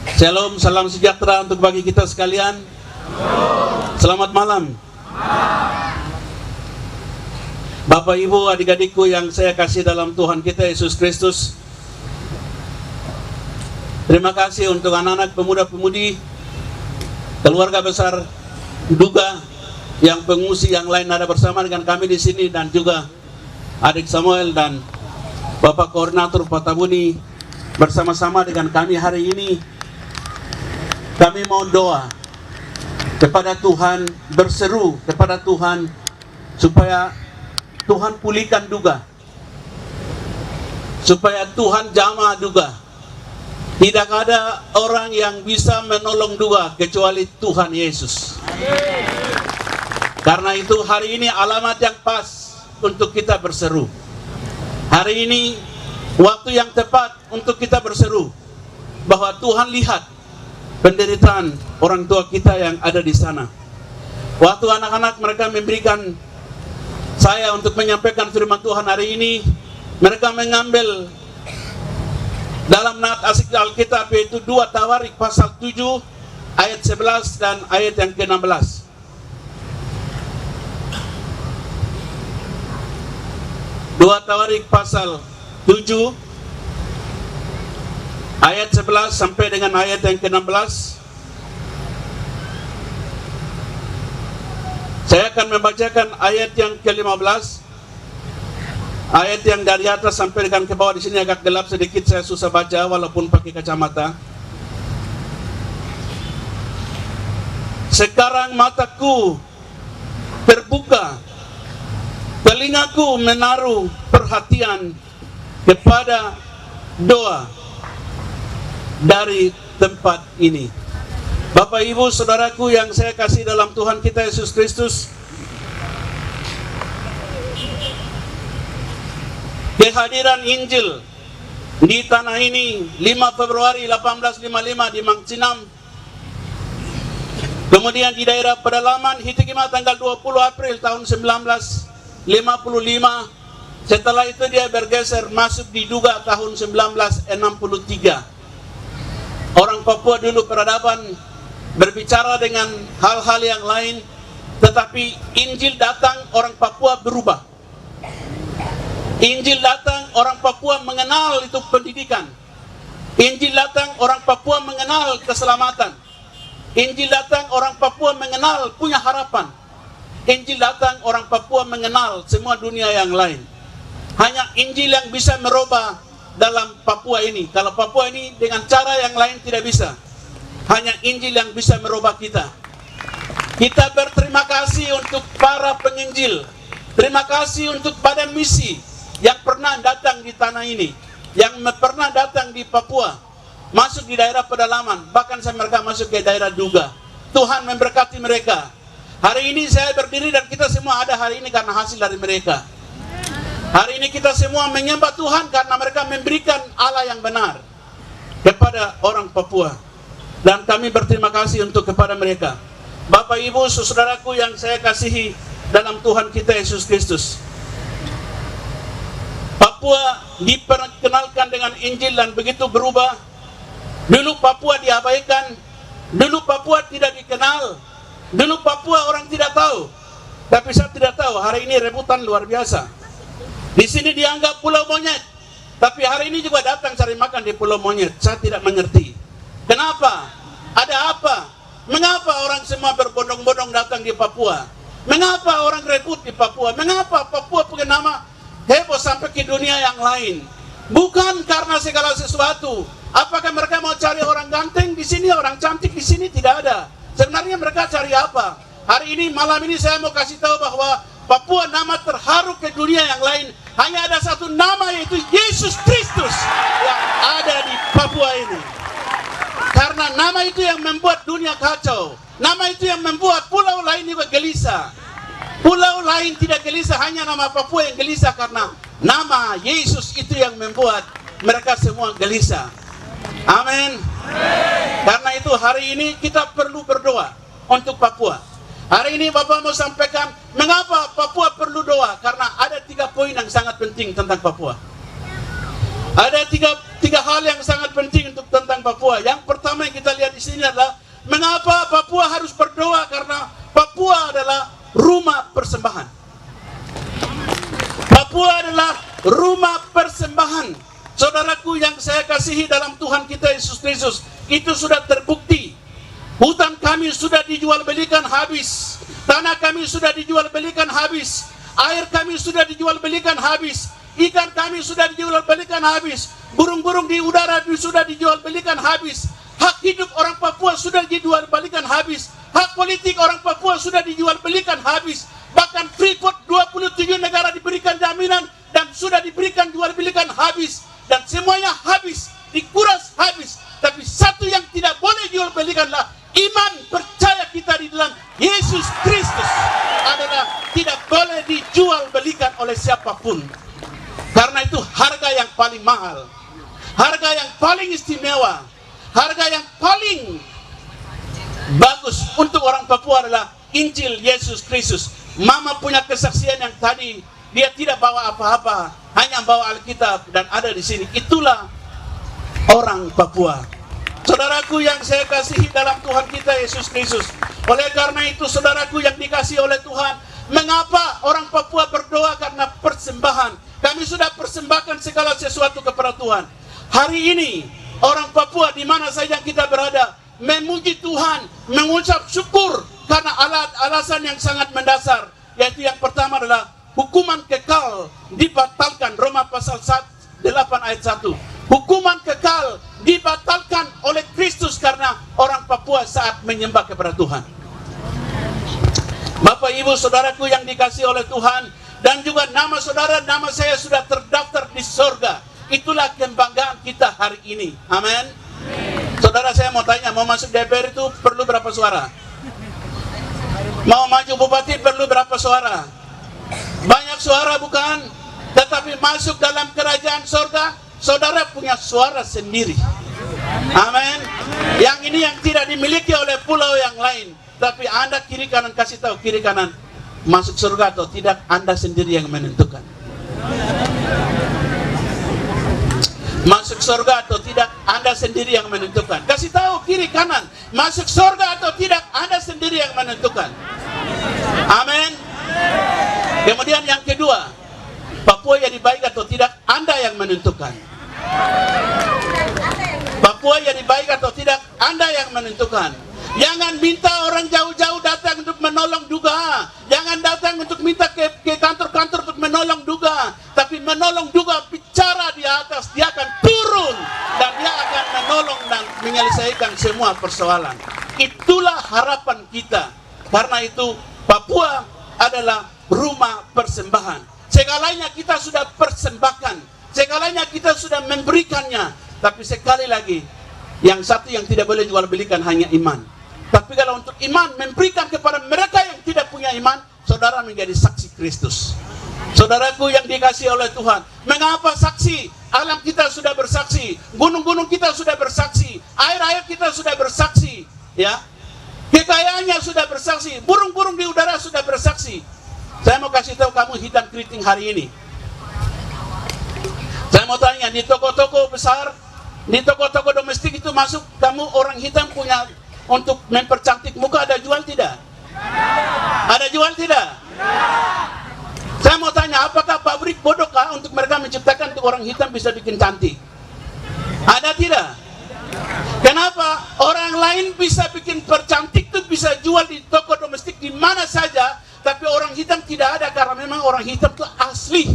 Shalom, salam sejahtera untuk bagi kita sekalian. Selamat malam. Bapak, Ibu, adik-adikku yang saya kasih dalam Tuhan kita Yesus Kristus, terima kasih untuk anak-anak, pemuda-pemudi, keluarga besar Duga, yang pengungsi yang lain ada bersama dengan kami di sini, dan juga adik Samuel dan Bapak Koordinator Patabuni bersama-sama dengan kami hari ini. Kami mau doa kepada Tuhan, berseru kepada Tuhan supaya Tuhan pulihkan Duga, supaya Tuhan jamah Duga. Tidak ada orang yang bisa menolong Duga kecuali Tuhan Yesus. Karena itu hari ini alamat yang pas untuk kita berseru. Hari ini waktu yang tepat untuk kita berseru bahwa Tuhan lihat penderitaan orang tua kita yang ada di sana. Waktu anak-anak mereka memberikan saya untuk menyampaikan firman Tuhan hari ini, mereka mengambil dalam nat asik Alkitab, yaitu 2 Tawarik pasal 7 ayat 11 dan ayat yang ke-16. Dua Tawarik pasal 7 ayat 11 sampai dengan ayat yang ke-16. Saya akan membacakan ayat yang ke-15. Ayat yang dari atas sampai dengan ke bawah. Di sini agak gelap sedikit, saya susah baca walaupun pakai kacamata. Sekarang mataku terbuka, telingaku menaruh perhatian kepada doa dari tempat ini. Bapak, Ibu, saudaraku yang saya kasih dalam Tuhan kita Yesus Kristus, kehadiran Injil di tanah ini 5 Februari 1855 di Mangcinam, kemudian di daerah pedalaman Hitikima tanggal 20 April tahun 1955. Setelah itu dia bergeser masuk di Duga tahun 1963. Orang Papua dulu peradaban berbicara dengan hal-hal yang lain, tetapi Injil datang, orang Papua berubah. Injil datang, orang Papua mengenal itu pendidikan. Injil datang, orang Papua mengenal keselamatan. Injil datang, orang Papua mengenal punya harapan. Injil datang, orang Papua mengenal semua dunia yang lain. Hanya Injil yang bisa merubah dalam Papua ini. Kalau Papua ini dengan cara yang lain tidak bisa. Hanya Injil yang bisa merubah kita. Kita berterima kasih untuk para penginjil. Terima kasih untuk badan misi yang pernah datang di tanah ini, yang pernah datang di Papua, masuk di daerah pedalaman, bahkan saya mereka masuk ke daerah Duga. Tuhan memberkati mereka. Hari ini saya berdiri dan kita semua ada hari ini karena hasil dari mereka. Hari ini kita semua menyembah Tuhan karena mereka memberikan Allah yang benar kepada orang Papua. Dan kami berterima kasih untuk kepada mereka. Bapak, Ibu, saudaraku yang saya kasihi dalam Tuhan kita Yesus Kristus, Papua diperkenalkan dengan Injil dan begitu berubah. Dulu Papua diabaikan, dulu Papua tidak dikenal, dulu Papua orang tidak tahu. Tapi saya tidak tahu, hari ini rebutan luar biasa. Di sini dianggap pulau monyet, tapi hari ini juga datang cari makan di pulau monyet. Saya tidak mengerti. Kenapa? Ada apa? Mengapa orang semua berbondong-bondong datang di Papua? Mengapa orang rebut di Papua? Mengapa Papua punya nama heboh sampai ke dunia yang lain? Bukan karena segala sesuatu. Apakah mereka mau cari orang ganteng di sini, orang cantik di sini? Tidak ada. Sebenarnya mereka cari apa? Hari ini, malam ini saya mau kasih tahu bahwa Papua nama terharu ke dunia yang lain. Hanya ada satu nama, yaitu Yesus Kristus yang ada di Papua ini. Karena nama itu yang membuat dunia kacau. Nama itu yang membuat pulau lain juga gelisah. Pulau lain tidak gelisah, hanya nama Papua yang gelisah karena nama Yesus itu yang membuat mereka semua gelisah. Amin. Karena itu hari ini kita perlu berdoa untuk Papua. Hari ini Bapak mau sampaikan mengapa Papua perlu doa. Karena ada 3 poin yang sangat penting tentang Papua. Ada tiga hal yang sangat penting untuk tentang Papua. Yang pertama, pertama yang kita lihat di sini adalah mengapa Papua harus berdoa, karena Papua adalah rumah persembahan. Papua adalah rumah persembahan. Saudaraku yang saya kasihi dalam Tuhan kita Yesus Kristus, itu sudah terbukti. Hutan kami sudah dijual belikan habis, tanah kami sudah dijual belikan habis, air kami sudah dijual belikan habis, ikan kami sudah dijual belikan habis, burung-burung di udara sudah dijual belikan habis, hak hidup orang Papua sudah dijual belikan habis, hak politik orang Papua sudah dijual belikan habis, bahkan Freeport 27 negara diberikan jaminan dan sudah diberikan jual belikan habis, dan semuanya habis, dikuras habis. Tapi satu yang tidak boleh jual belikanlah iman percaya kita di dalam Yesus Kristus adalah tidak boleh dijual belikan oleh siapapun. Karena itu harga yang paling mahal, harga yang paling istimewa, harga yang paling bagus untuk orang Papua adalah Injil Yesus Kristus. Mama punya kesaksian yang tadi, dia tidak bawa apa-apa, hanya bawa Alkitab dan ada di sini. Itulah orang Papua. Saudaraku yang saya kasihi dalam Tuhan kita Yesus Kristus, oleh karena itu saudaraku yang dikasihi oleh Tuhan, mengapa orang Papua berdoa? Karena persembahan. Kami sudah persembahkan segala sesuatu kepada Tuhan. Hari ini orang Papua di mana saja kita berada memuji Tuhan, mengucap syukur karena alasan yang sangat mendasar, yaitu yang pertama adalah hukuman kekal dibatalkan. Roma pasal 8 ayat 1. Hukuman kekal dibatalkan oleh Kristus karena orang Papua saat menyembah kepada Tuhan. Bapak Ibu Saudaraku yang dikasihi oleh Tuhan, dan juga nama saudara, nama saya sudah terdaftar di surga. Itulah kebanggaan kita hari ini. Amin. Saudara, saya mau tanya, mau masuk DPR itu perlu berapa suara? Mau maju bupati perlu berapa suara? Banyak suara bukan? Tetapi masuk dalam kerajaan surga, saudara punya suara sendiri. Amin. Yang ini yang tidak dimiliki oleh pulau yang lain. Tapi Anda kiri kanan kasih tahu, kiri kanan masuk surga atau tidak, Anda sendiri yang menentukan. Masuk surga atau tidak, Anda sendiri yang menentukan. Kasih tahu kiri kanan, masuk surga atau tidak, Anda sendiri yang menentukan. Amin. Kemudian yang kedua, Papua jadi baik atau tidak, Anda yang menentukan. Papua jadi baik atau tidak, Anda yang menentukan. Jangan minta orang jauh-jauh datang untuk menolong juga. Jangan datang untuk minta ke kantor-kantor untuk menolong juga. Tapi menolong juga bicara di atas. Dia akan turun dan dia akan menolong dan menyelesaikan semua persoalan. Itulah harapan kita. Karena itu Papua adalah rumah persembahan. Segalanya kita sudah persembahkan. Segalanya kita sudah memberikannya. Tapi sekali lagi, yang satu yang tidak boleh jual belikan hanya iman. Tapi kalau untuk iman, memberikan kepada mereka yang tidak punya iman, saudara menjadi saksi Kristus. Saudaraku yang dikasihi oleh Tuhan, mengapa saksi? Alam kita sudah bersaksi, gunung-gunung kita sudah bersaksi, air-air kita sudah bersaksi, ya. Kekayaannya sudah bersaksi, burung-burung di udara sudah bersaksi. Saya mau kasih tahu kamu hitam keriting hari ini. Saya mau tanya, di toko-toko besar, di toko-toko domestik itu masuk, kamu orang hitam punya untuk mempercantik muka, ada jual tidak? Ada jual tidak? Saya mau tanya, apakah pabrik bodohkah untuk mereka menciptakan untuk orang hitam bisa bikin cantik? Ada tidak? Kenapa orang lain bisa bikin percantik itu bisa jual di toko domestik di mana saja, tapi orang hitam tidak ada? Karena memang orang hitam itu asli,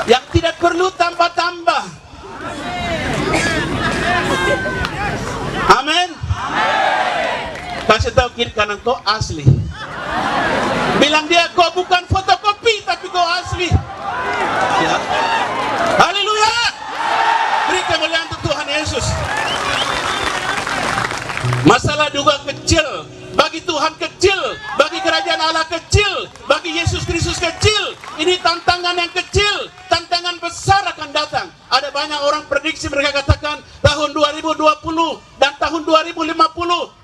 yang tidak perlu tambah-tambah. Amin. Kasih tahu kiri kanan, kau asli. Bilang dia, kau bukan fotokopi tapi kau asli. Ya. Haleluya. Beri kemuliaan untuk Tuhan Yesus. Masalah juga kecil, bagi Tuhan kecil, bagi kerajaan Allah kecil, bagi Yesus Kristus kecil. Ini tantangan yang kecil, tantangan besar akan datang. Ada banyak orang prediksi, mereka katakan tahun 2020 dan tahun 2050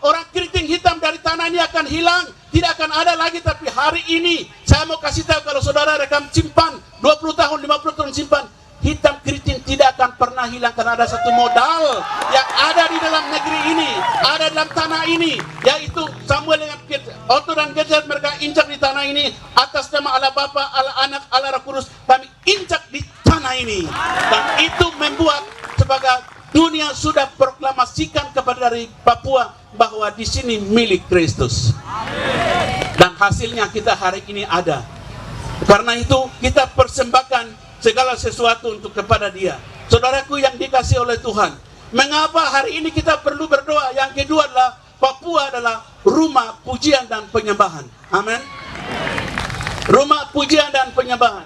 orang keriting hitam dari tanah ini akan hilang, tidak akan ada lagi. Tapi hari ini saya mau kasih tahu, kalau saudara rekam simpan 20 tahun, 50 tahun simpan, hitam keriting tidak akan pernah pernah hilang, karena ada satu modal yang ada di dalam negeri ini, ada dalam tanah ini, yaitu Samuel dengan Otto dan Gedaliah. Mereka injak di tanah ini atas nama Allah Bapa, Allah Anak, Allah Roh Kudus. Kami injak di tanah ini, dan itu membuat sebagai dunia sudah proklamasikan kepada dari Papua bahwa di sini milik Kristus. Dan hasilnya kita hari ini ada. Karena itu kita persembahkan segala sesuatu untuk kepada Dia. Saudaraku yang dikasih oleh Tuhan, mengapa hari ini kita perlu berdoa? Yang kedua adalah Papua adalah rumah pujian dan penyembahan. Amin. Rumah pujian dan penyembahan.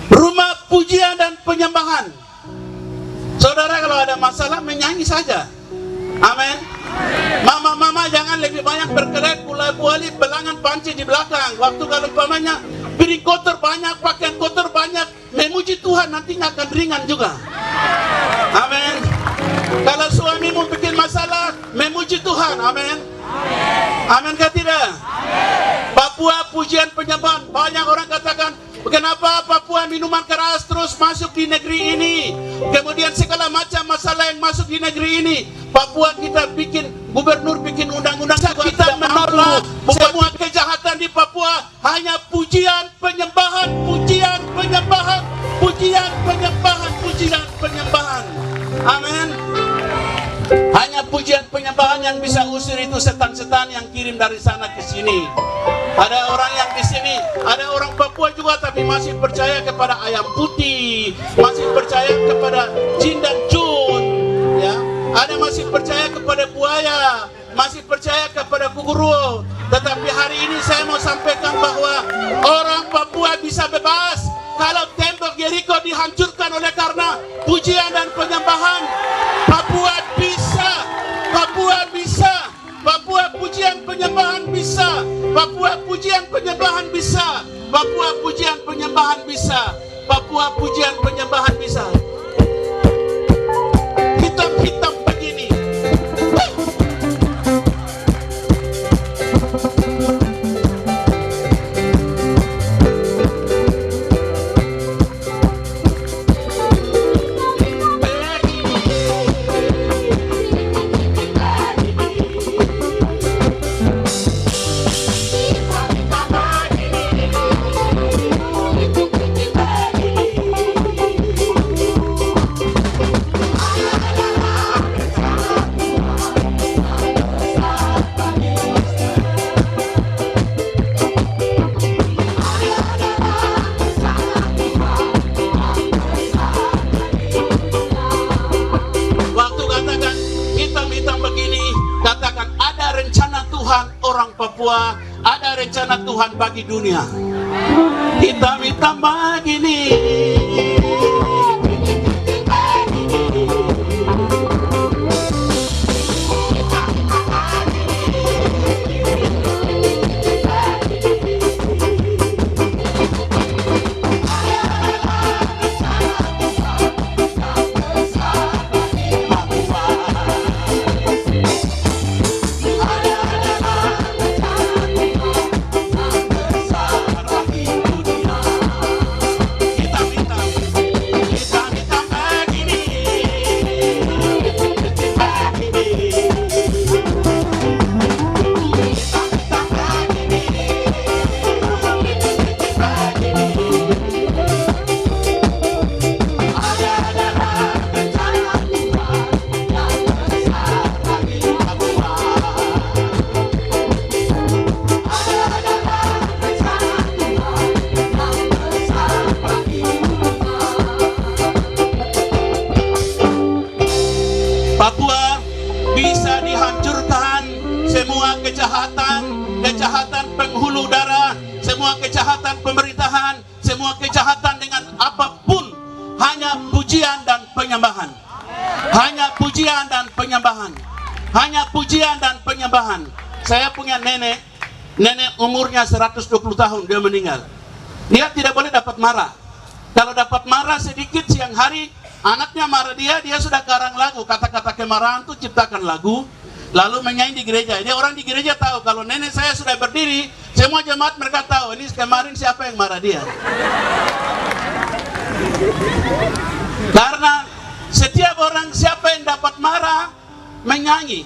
Rumah pujian dan penyembahan. Saudara kalau ada masalah menyanyi saja. Amin. Mama-mama jangan lebih banyak berkerak pula buali belangan panci di belakang. Waktu kalau umpamanya piring kotor banyak, pakaian kotor banyak, memuji Tuhan nantinya akan ringan juga. Amin. Kalau suamimu bikin masalah, memuji Tuhan. Amin. Amin kah tidak? Papua pujian penyembahan. Banyak orang katakan, kenapa Papua minuman keras terus masuk di negeri ini? Kemudian segala macam masalah yang masuk di negeri ini. Papua kita bikin, gubernur bikin undang-undang, kita menolak semua kejahatan di Papua. Hanya pujian penyembahan, pujian penyembahan, pujian penyembahan, pujian penyembahan. Amin. Hanya pujian penyembahan yang bisa usir itu setan-setan yang kirim dari sana ke sini. Ada orang yang di sini, ada orang Papua juga tapi masih percaya kepada ayam putih, masih percaya kepada jin dan jun, ya. Ada masih percaya kepada buaya, masih percaya kepada kukuruo. Tetapi hari ini saya mau sampaikan bahwa orang Papua bisa bebas kalau tembok Yeriko dihancurkan oleh karena pujian dan penyembahan. Papua bisa, Papua bisa, Papua pujian penyembahan bisa, Papua pujian penyembahan bisa, Papua pujian penyembahan bisa, Papua pujian penyembahan bisa. Hitam-hitam begini. Papua ada rencana Tuhan bagi dunia. Hitam-hitam begini. Papua bisa dihancurkan semua kejahatan penghulu darah, semua kejahatan pemerintahan, semua kejahatan dengan apapun, hanya pujian dan penyembahan. Hanya pujian dan penyembahan. Hanya pujian dan penyembahan. Saya punya nenek umurnya 120 tahun, dia meninggal. Dia tidak boleh dapat marah. Kalau dapat marah sedikit siang hari, anaknya marah dia sudah karang lagu, kata-kata kemarahan itu ciptakan lagu, lalu menyanyi di gereja. Dia orang di gereja tahu kalau nenek saya sudah berdiri, semua jemaat mereka tahu ini kemarin siapa yang marah dia. menyanyi.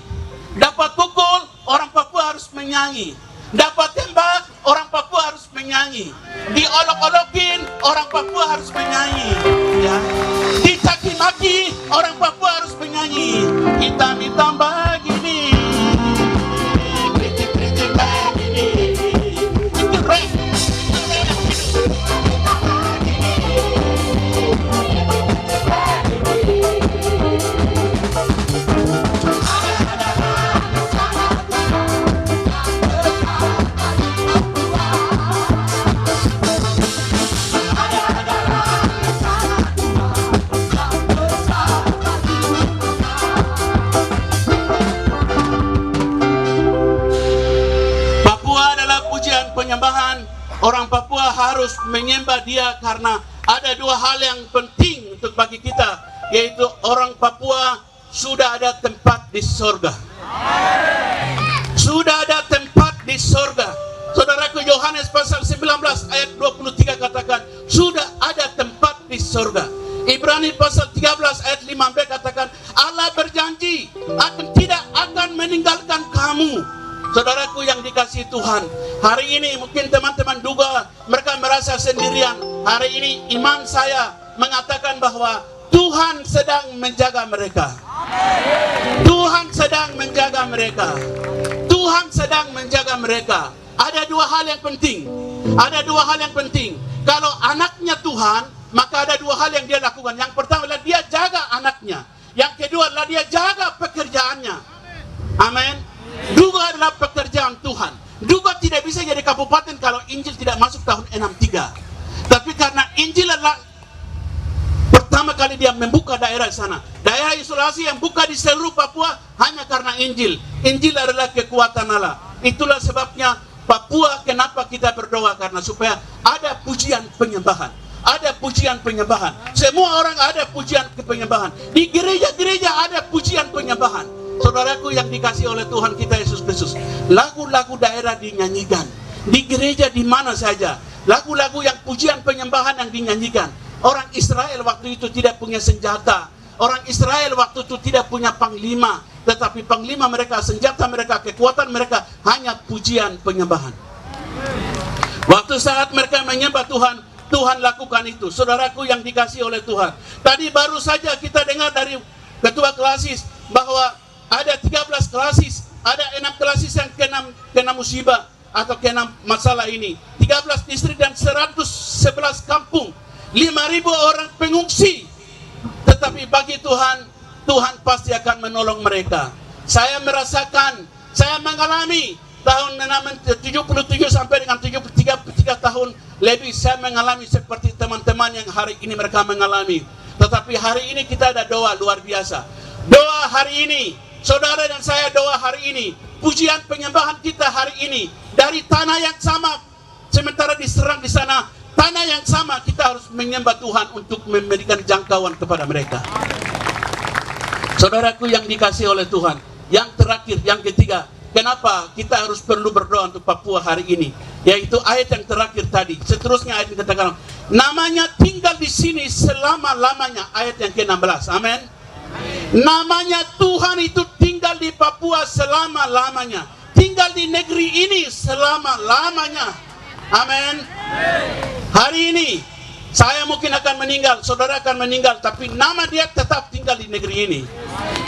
Dapat pukul, orang Papua harus menyanyi. Dapat tembak, orang Papua harus menyanyi. Diolok-olokin, orang Papua harus menyanyi. Ya. Dicaci maki, orang Papua harus menyanyi. Hitam-hitam begini, kritik-kritik begini. Itu rap. Penyembahan, orang Papua harus menyembah Dia karena ada dua hal yang penting untuk bagi kita, yaitu orang Papua sudah ada tempat di sorga. Sudah ada tempat di sorga. Saudaraku, Yohanes pasal 19 ayat 23 katakan sudah ada tempat di sorga. Ibrani pasal 13 ayat 5b katakan Allah berjanji tidak akan meninggalkan kamu. Saudaraku yang dikasihi Tuhan, hari ini mungkin teman-teman duga mereka merasa sendirian. Hari ini iman saya mengatakan bahwa Tuhan sedang menjaga mereka. Tuhan sedang menjaga mereka. Tuhan sedang menjaga mereka. Ada dua hal yang penting. Ada dua hal yang penting. Kalau anaknya Tuhan, maka ada dua hal yang dia lakukan. Yang pertama adalah dia jaga anaknya. Yang kedua adalah dia jaga pekerjaannya. Amin. Duga adalah pekerjaan Tuhan. Duga tidak bisa jadi kabupaten kalau Injil tidak masuk tahun 63. Tapi karena Injil adalah pertama kali dia membuka daerah sana. Daerah isolasi yang buka di seluruh Papua hanya karena Injil. Injil adalah kekuatan Allah. Itulah sebabnya Papua kenapa kita berdoa, karena supaya ada pujian penyembahan. Ada pujian penyembahan. Semua orang ada pujian penyembahan. Di gereja-gereja ada pujian penyembahan. Saudaraku yang dikasih oleh Tuhan kita Yesus Kristus, lagu-lagu daerah dinyanyikan di gereja di mana saja. Lagu-lagu yang pujian penyembahan yang dinyanyikan. Orang Israel waktu itu tidak punya senjata. Orang Israel waktu itu tidak punya panglima, tetapi panglima mereka, senjata mereka, kekuatan mereka hanya pujian penyembahan. Waktu saat mereka menyembah Tuhan, Tuhan lakukan itu. Saudaraku yang dikasih oleh Tuhan, tadi baru saja kita dengar dari ketua klasis bahwa ada 13 klasis, ada 6 klasis yang kena musibah atau kena masalah ini. 13 distrik dan 111 kampung, 5.000 orang pengungsi. Tetapi bagi Tuhan, Tuhan pasti akan menolong mereka. Saya merasakan, saya mengalami tahun 77 sampai dengan 73 tahun lebih, saya mengalami seperti teman-teman yang hari ini mereka mengalami. Tetapi hari ini kita ada doa luar biasa. Doa hari ini, saudara dan saya doa hari ini, pujian penyembahan kita hari ini dari tanah yang sama. Sementara diserang di sana, tanah yang sama, kita harus menyembah Tuhan untuk memberikan jangkauan kepada mereka. Saudaraku yang dikasih oleh Tuhan, yang terakhir, yang ketiga, kenapa kita harus perlu berdoa untuk Papua hari ini? Yaitu ayat yang terakhir tadi. Seterusnya ayat yang katakan, namanya tinggal di sini selama-lamanya. Ayat yang ke-16. Amin. Namanya Tuhan itu tinggal di Papua selama-lamanya. Tinggal di negeri ini selama-lamanya. Amin. Hari ini saya mungkin akan meninggal, saudara akan meninggal, tapi nama dia tetap tinggal di negeri ini.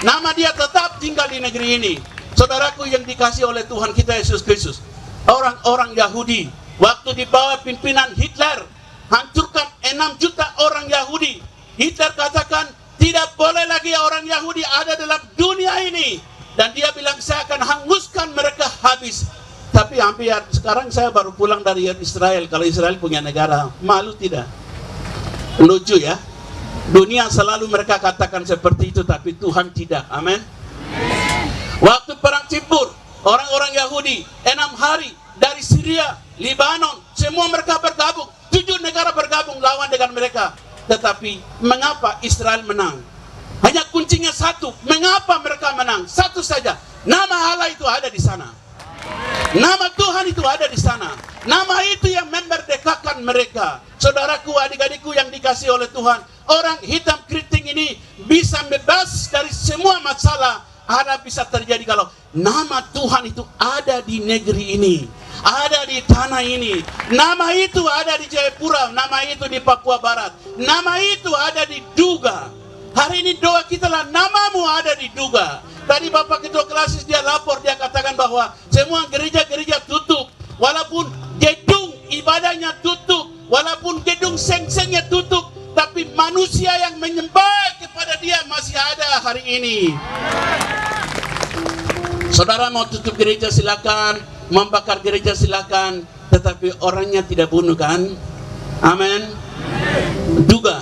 Nama dia tetap tinggal di negeri ini. Saudaraku yang dikasih oleh Tuhan kita Yesus Kristus, orang-orang Yahudi waktu di bawah pimpinan Hitler hancurkan 6 juta orang Yahudi. Hitler katakan tidak boleh lagi orang Yahudi ada dalam dunia ini, dan dia bilang saya akan hanguskan mereka habis. Tapi hampir sekarang saya baru pulang dari Israel. Kalau Israel punya negara, malu tidak? Lucu ya. Dunia selalu mereka katakan seperti itu, tapi Tuhan tidak. Amin. Waktu perang Cipur, orang-orang Yahudi 6 hari dari Syria, Lebanon, semua mereka bergabung. 7 negara bergabung lawan dengan mereka. Tetapi mengapa Israel menang? Hanya kuncinya satu. Mengapa mereka menang? Satu saja. Nama Allah itu ada di sana. Nama Tuhan itu ada di sana. Nama itu yang memerdekakan mereka. Saudaraku, adik-adikku yang dikasih oleh Tuhan, orang hitam keriting ini bisa bebas dari semua masalah ada bisa terjadi kalau nama Tuhan itu ada di negeri ini, ada di tanah ini. Nama itu ada di Jayapura, nama itu di Papua Barat, nama itu ada di Duga. Hari ini doa kita lah, namamu ada di Duga. Tadi Bapak Ketua Klasis dia lapor, dia katakan bahwa semua gereja-gereja tutup, walaupun gedung ibadahnya tutup, walaupun gedung seng-sengnya tutup, tapi manusia yang menyembah kepada dia masih ada hari ini. Saudara mau tutup gereja silakan, membakar gereja silakan, tetapi orangnya tidak bunuh kan? Amin. Duga,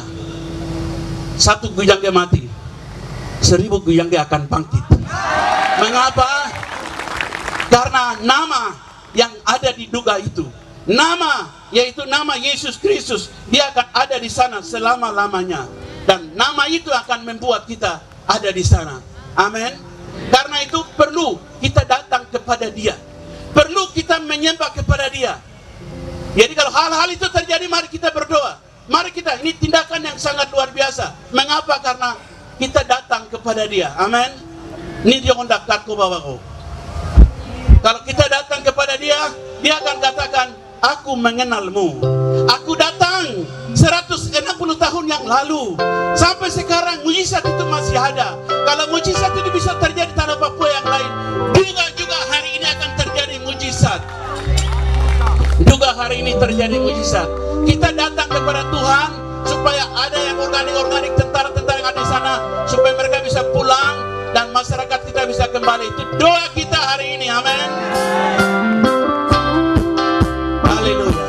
satu guyang dia mati, 1000 guyang dia akan bangkit. Mengapa? Karena nama yang ada di Duga itu, nama yaitu nama Yesus Kristus, dia akan ada di sana selama-lamanya, dan nama itu akan membuat kita ada di sana. Amin. Karena itu perlu kita datang kepada dia, perlu kita menyembah kepada dia. Jadi kalau hal-hal itu terjadi, mari kita berdoa. Mari kita, ini tindakan yang sangat luar biasa. Mengapa? Karena kita datang kepada dia. Amin. Ini dia kondakatku bawaku. Kalau kita datang kepada dia, dia akan katakan, aku mengenalmu. Aku datang 160 tahun yang lalu. Sampai sekarang mujizat itu masih ada. Kalau mujizat itu bisa terjadi di tanah Papua yang lain, juga hari ini akan terjadi mujizat. Juga hari ini terjadi mujizat. Kita datang kepada Tuhan supaya ada yang organik-organik, tentara-tentara yang ada di sana, supaya mereka bisa pulang dan masyarakat kita bisa kembali. Itu doa kita hari ini. Amin. Haleluya.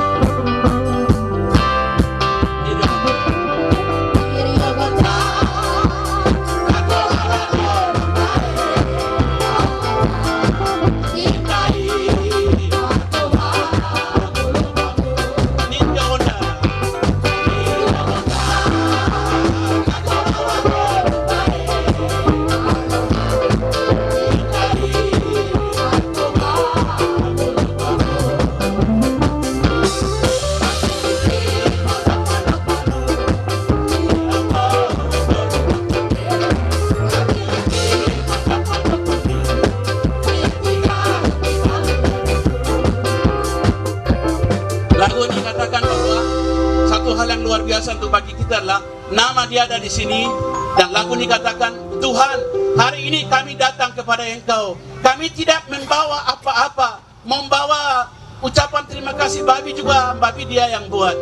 Untuk bagi kita adalah nama dia ada di sini, dan lagu ini katakan, Tuhan, hari ini kami datang kepada Engkau. Kami tidak membawa apa-apa, membawa ucapan terima kasih. Babi juga, babi dia yang buat.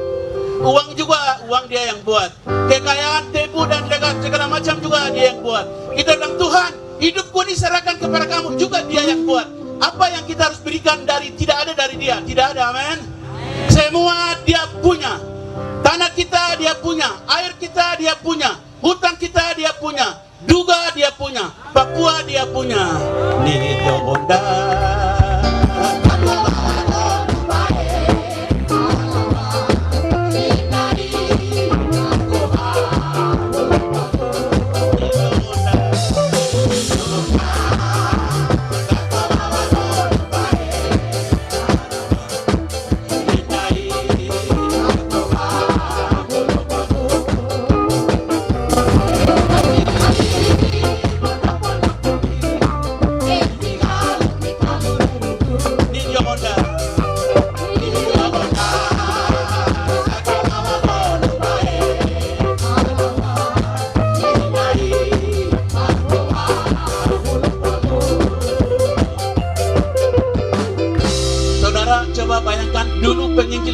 Uang juga, uang dia yang buat. Kekayaan, tebu dan segala macam juga dia yang buat. Kita bilang, Tuhan, hidupku diserahkan kepada kamu, juga dia yang buat. Apa yang kita harus berikan dari tidak ada dari dia? Tidak ada, amin. Semua dia punya. Tanah kita dia punya, air kita dia punya, hutan kita dia punya, Duga dia punya, Papua dia punya. Nito Honda.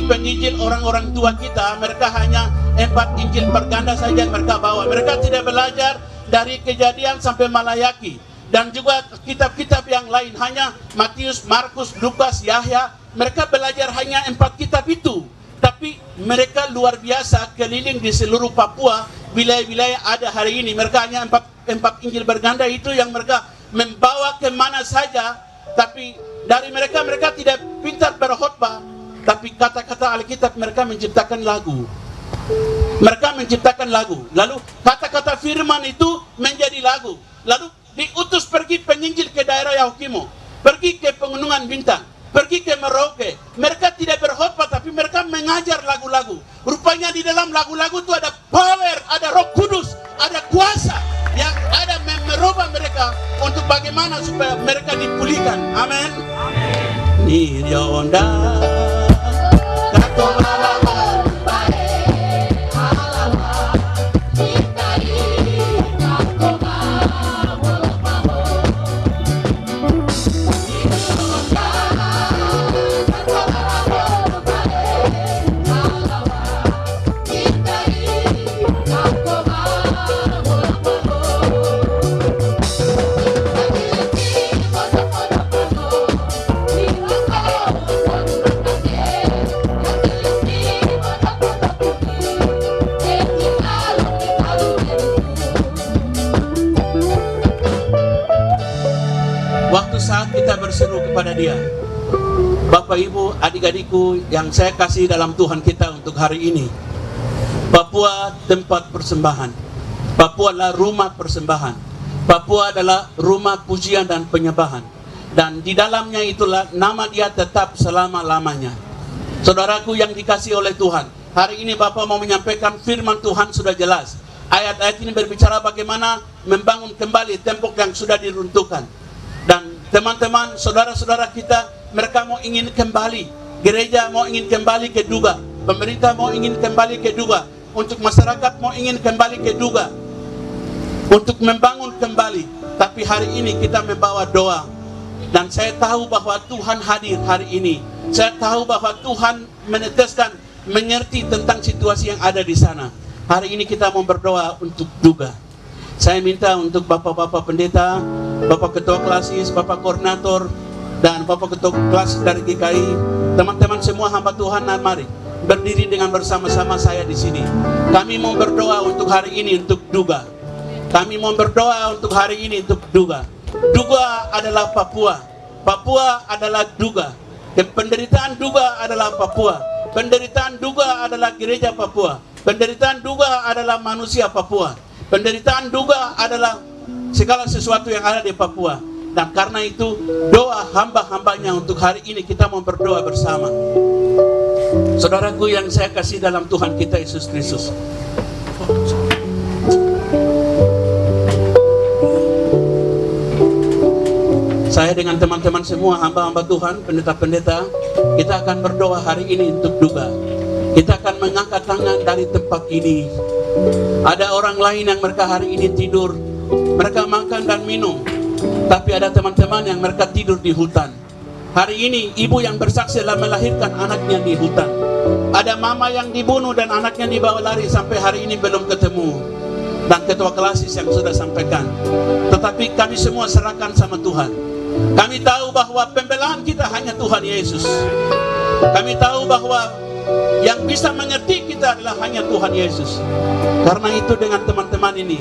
Penginjil orang-orang tua kita, mereka hanya 4 Injil perganda saja yang mereka bawa. Mereka tidak belajar dari Kejadian sampai Malayaki, dan juga kitab-kitab yang lain, hanya Matius, Markus, Lukas, Yahya. Mereka belajar hanya 4 kitab itu, tapi mereka luar biasa keliling di seluruh Papua, wilayah-wilayah ada hari ini. Mereka hanya 4 Injil berganda itu yang mereka membawa kemana saja. Tapi dari mereka tidak pintar berkhotbah, tapi kata-kata Alkitab mereka menciptakan lagu. Mereka menciptakan lagu. Lalu kata-kata firman itu menjadi lagu. Lalu diutus pergi penginjil ke daerah Yahukimo, pergi ke Pegunungan Bintang, pergi ke Merauke. Mereka tidak berkhotbah, tapi mereka mengajar lagu-lagu. Rupanya di dalam lagu-lagu itu ada power, ada Roh Kudus, ada kuasa yang ada merubah mereka untuk bagaimana supaya mereka dipulihkan. Amin. Ni Yonda saat kita berseru kepada Dia. Bapak, Ibu, adik-adikku yang saya kasih dalam Tuhan kita untuk hari ini, Papua tempat persembahan. Papua adalah rumah persembahan. Papua adalah rumah pujian dan penyembahan. Dan di dalamnya itulah nama Dia tetap selama-lamanya. Saudaraku yang dikasihi oleh Tuhan, hari ini Bapak mau menyampaikan firman Tuhan sudah jelas. Ayat-ayat ini berbicara bagaimana membangun kembali tembok yang sudah diruntuhkan. Dan teman-teman, saudara-saudara kita, mereka mau ingin kembali. Gereja mau ingin kembali ke Duga. Pemerintah mau ingin kembali ke Duga. Untuk masyarakat mau ingin kembali ke Duga. Untuk membangun kembali. Tapi hari ini kita membawa doa. Dan saya tahu bahwa Tuhan hadir hari ini. Saya tahu bahwa Tuhan meneteskan, mengerti tentang situasi yang ada di sana. Hari ini kita mau berdoa untuk Duga. Saya minta untuk Bapak-Bapak Pendeta, Bapak Ketua Klasis, Bapak Koordinator, dan Bapak Ketua Klasis dari GKI, teman-teman semua hamba Tuhan, mari berdiri dengan bersama-sama saya di sini. Kami mau berdoa untuk hari ini untuk Duga. Kami mau berdoa untuk hari ini untuk Duga. Duga adalah Papua. Papua adalah Duga. Penderitaan Duga adalah Papua. Penderitaan Duga adalah gereja Papua. Penderitaan Duga adalah manusia Papua. Penderitaan Duga adalah segala sesuatu yang ada di Papua. Dan karena itu doa hamba-hambanya untuk hari ini kita mau berdoa bersama. Saudaraku yang saya kasih dalam Tuhan kita Yesus Kristus, saya dengan teman-teman semua hamba-hamba Tuhan, pendeta-pendeta, kita akan berdoa hari ini untuk Duga. Kita akan mengangkat tangan dari tempat ini. Ada orang lain yang mereka hari ini tidur, mereka makan dan minum, tapi ada teman-teman yang mereka tidur di hutan. Hari ini ibu yang bersaksi telah melahirkan anaknya di hutan. Ada mama yang dibunuh dan anaknya dibawa lari sampai hari ini belum ketemu. Dan Ketua Klasis yang sudah sampaikan. Tetapi kami semua serahkan sama Tuhan. Kami tahu bahwa pembelaan kita hanya Tuhan Yesus. Kami tahu bahwa yang bisa mengerti kita adalah hanya Tuhan Yesus. Karena itu dengan teman-teman ini,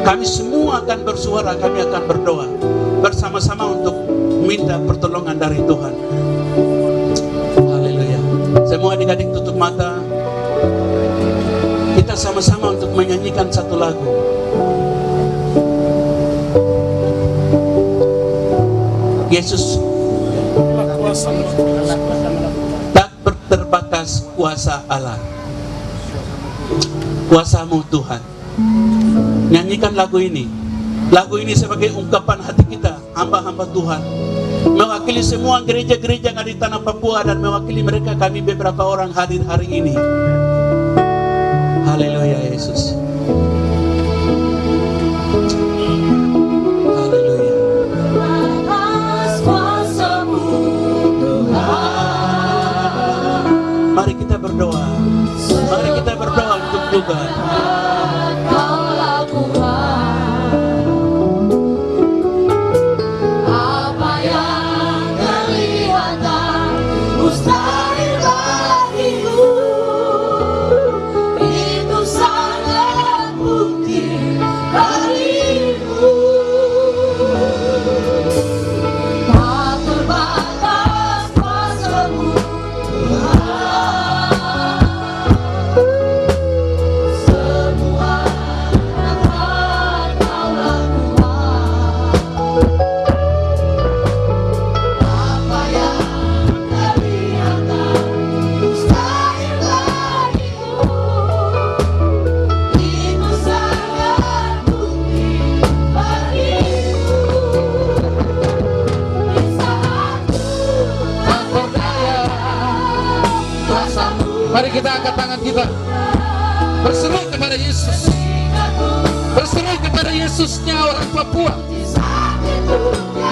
kami semua akan bersuara, kami akan berdoa bersama-sama untuk minta pertolongan dari Tuhan. Haleluya. Semua adik-adik tutup mata. Kita sama-sama untuk menyanyikan satu lagu. Yesus tak terbatas kuasa Allah. Kuasamu Tuhan. Nyanyikan lagu ini. Lagu ini sebagai ungkapan hati kita, hamba-hamba Tuhan, mewakili semua gereja-gereja yang ada di tanah Papua dan mewakili mereka, kami beberapa orang hadir hari ini. Haleluya Yesus. Haleluya. Mari kita berdoa. Mari kita berdoa untuk Tuhan. Itu sangat Mari kita angkat tangan kita, berseru kepada Yesus, berseru kepada Yesusnya orang Papua,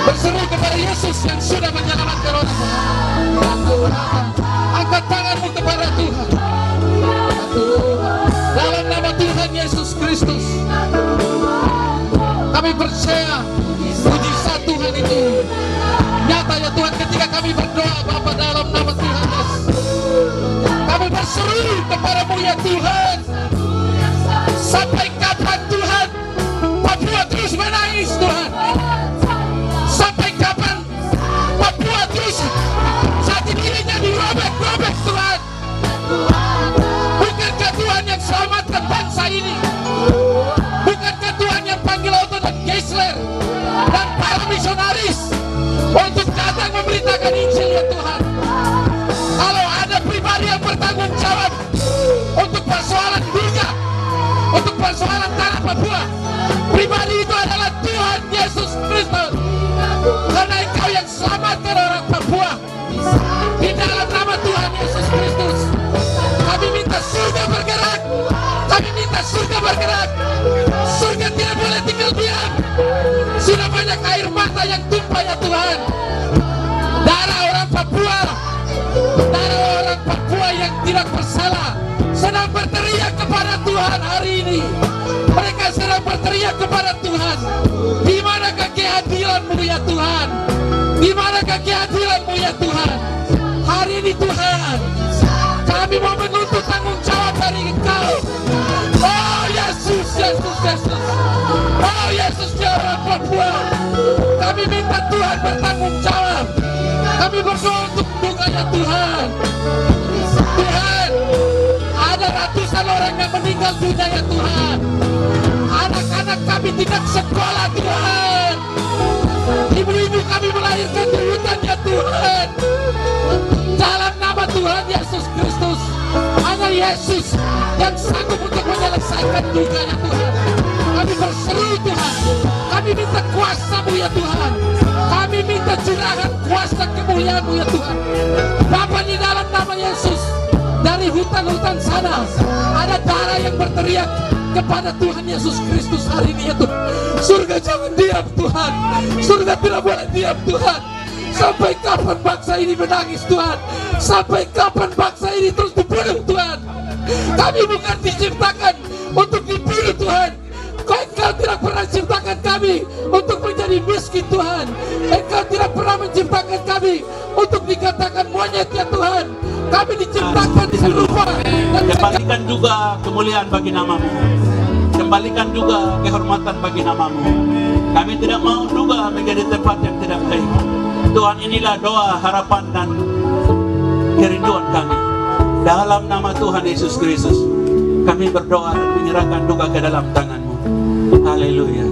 berseru kepada Yesus yang sudah menyelamatkan orang. Angkat tanganmu kepada Tuhan. Dalam nama Tuhan Yesus Kristus, kami percaya mujizat Tuhan itu nyata ya Tuhan. Ketika kami berdoa Bapa dalam nama Tuhan Yesus, kami berseru kepadamu ya Tuhan. Sampai kapan Tuhan Papua terus menangis Tuhan? Sampai kapan Papua terus jati dirinya dirobek-robek Tuhan? Bukankah Tuhan yang selamatkan bangsa ini? Bukankah Tuhan yang panggil Otto dan Geisler dan para misionaris untuk datang memberitakan Injil ya Tuhan? Kalau ada pribadi yang bertanggung jawab untuk persoalan dunia, untuk persoalan tanah Papua, pribadi itu adalah Tuhan Yesus Kristus. Karena Engkau yang selamatkan orang Papua. Di dalam nama Tuhan Yesus Kristus, kami minta surga bergerak. Kami minta surga bergerak. Surga tidak boleh tinggal diam. Sudah banyak air mata yang tumpah ya Tuhan. Darah orang Papua, darah orang Papua yang tidak bersalah sedang berteriak kepada Tuhan hari ini. Mereka sedang berteriak kepada Tuhan. Di manakah keadilan-Mu ya Tuhan? Di manakah keadilan-Mu ya Tuhan? Hari ini Tuhan, kami mau menuntut tanggung jawab dari Engkau. Oh Yesus, Yesus, Yesus. Oh Yesus ya orang Papua. Kami minta Tuhan bertanggung jawab. Kami berdoa untuk duka ya Tuhan. Tuhan, ada ratusan orang yang meninggal dunia ya Tuhan. Anak-anak kami tidak sekolah Tuhan. Ibu-ibu kami melahirkan di hutan ya Tuhan. Dalam nama Tuhan Yesus Kristus, hanya Yesus yang sanggup untuk menyelesaikan duka ya Tuhan. Kami berseru Tuhan. Kami minta kuasa-Mu ya Tuhan. Kami minta curahan kuasa kemuliaan-Mu ya Tuhan. Bapa, di dalam nama Yesus, dari hutan-hutan sana ada darah yang berteriak kepada Tuhan Yesus Kristus hari ini ya Tuhan. Surga jangan diam Tuhan. Surga tidak boleh diam Tuhan. Sampai kapan bangsa ini menangis Tuhan? Sampai kapan bangsa ini terus dibunuh Tuhan? Kami bukan diciptakan untuk dibunuh Tuhan. Engkau tidak pernah menciptakan kami untuk menjadi miskin Tuhan. Engkau tidak pernah menciptakan kami untuk dikatakan monyet ya Tuhan. Kami diciptakan serupa. Kembalikan juga kemuliaan bagi nama-Mu. Kembalikan juga kehormatan bagi nama-Mu. Kami tidak mau juga menjadi tempat yang tidak baik. Tuhan, inilah doa, harapan dan kerinduan kami. Dalam nama Tuhan Yesus Kristus, kami berdoa dan menyerahkan juga ke dalam tangan-Mu. Haleluya.